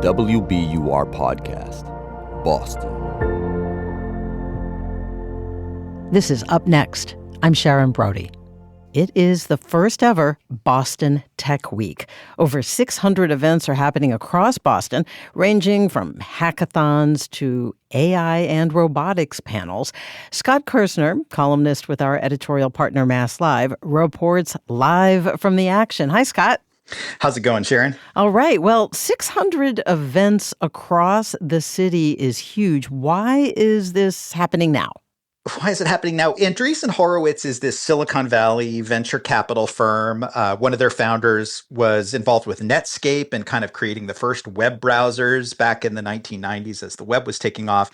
WBUR Podcast, Boston. This is Up Next. I'm Sharon Brody. It is the first ever Boston Tech Week. Over 600 events are happening across Boston, ranging from hackathons to AI and robotics panels. Scott Kirsner, columnist with our editorial partner Mass Live, reports live from the action. Hi, Scott. How's it going, Sharon? All right. Well, 600 events across the city is huge. Why is this happening now? Why is it happening now? Andreessen Horowitz is this Silicon Valley venture capital firm. One of their founders was involved with Netscape and kind of creating the first web browsers back in the 1990s as the web was taking off.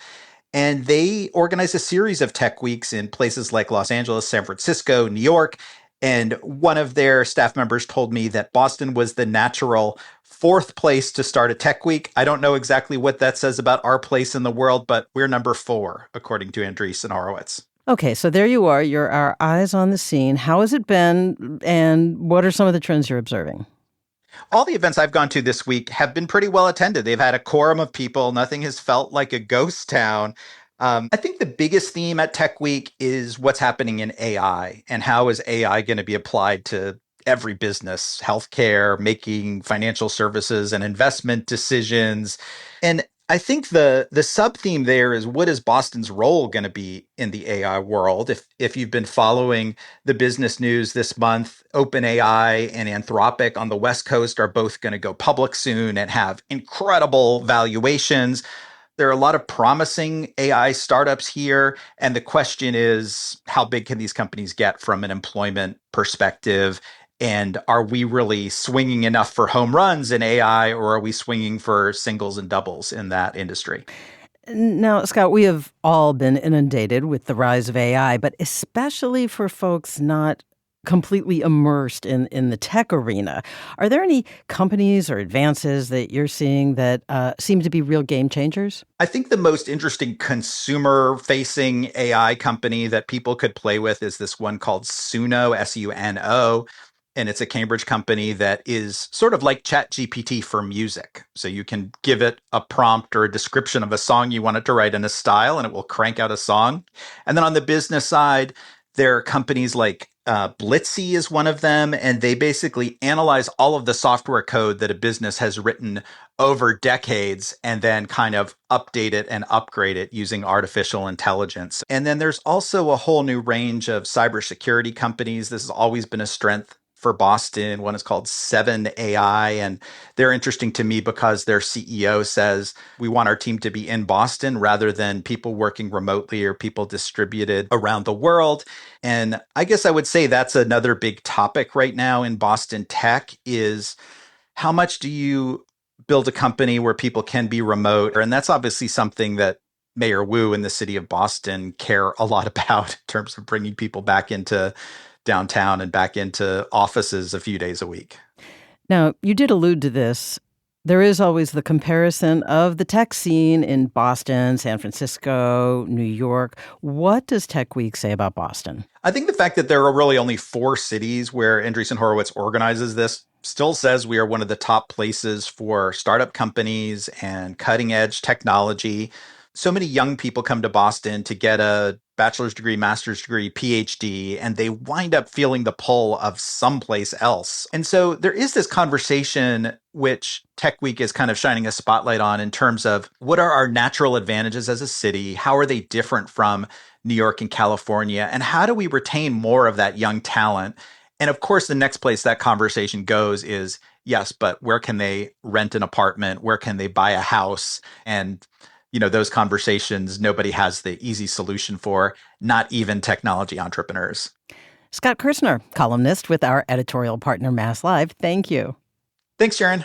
And they organized a series of tech weeks in places like Los Angeles, San Francisco, New York. And one of their staff members told me that Boston was the natural fourth place to start a tech week. I don't know exactly what that says about our place in the world, but we're number 4, according to Andreessen Horowitz. Okay, so there you are. You're our eyes on the scene. How has it been, and what are some of the trends you're observing? All the events I've gone to this week have been pretty well attended. They've had a quorum of people. Nothing has felt like a ghost town. I think the biggest theme at Tech Week is what's happening in AI and how is AI going to be applied to every business, healthcare, making financial services and investment decisions. And I think the sub-theme there is, what is Boston's role going to be in the AI world? If you've been following the business news this month, OpenAI and Anthropic on the West Coast are both going to go public soon and have incredible valuations. There are a lot of promising AI startups here. And the question is, how big can these companies get from an employment perspective? And are we really swinging enough for home runs in AI, or are we swinging for singles and doubles in that industry? Now, Scott, we have all been inundated with the rise of AI, but especially for folks not completely immersed in the tech arena. Are there any companies or advances that you're seeing that seem to be real game changers? I think the most interesting consumer-facing AI company that people could play with is this one called Suno, S-U-N-O. And it's a Cambridge company that is sort of like ChatGPT for music. So you can give it a prompt or a description of a song you want it to write in a style, and it will crank out a song. And then on the business side, there are companies like Blitzy is one of them, and they basically analyze all of the software code that a business has written over decades and then kind of update it and upgrade it using artificial intelligence. And then there's also a whole new range of cybersecurity companies. This has always been a strength for Boston. One is called 7AI, and they're interesting to me because their CEO says, we want our team to be in Boston rather than people working remotely or people distributed around the world. And I guess I would say that's another big topic right now in Boston tech is, how much do you build a company where people can be remote? And that's obviously something that Mayor Wu and the city of Boston care a lot about in terms of bringing people back into downtown and back into offices a few days a week. Now, you did allude to this. There is always the comparison of the tech scene in Boston, San Francisco, New York. What does Tech Week say about Boston? I think the fact that there are really only 4 cities where Andreessen Horowitz organizes this still says we are one of the top places for startup companies and cutting edge technology. So many young people come to Boston to get a bachelor's degree, master's degree, PhD, and they wind up feeling the pull of someplace else. And so there is this conversation which Tech Week is kind of shining a spotlight on in terms of, what are our natural advantages as a city? How are they different from New York and California? And how do we retain more of that young talent? And of course, the next place that conversation goes is, yes, but where can they rent an apartment? Where can they buy a house? And those conversations, nobody has the easy solution for, not even technology entrepreneurs. Scott Kirsner, columnist with our editorial partner, Mass Live. Thank you. Thanks, Sharon.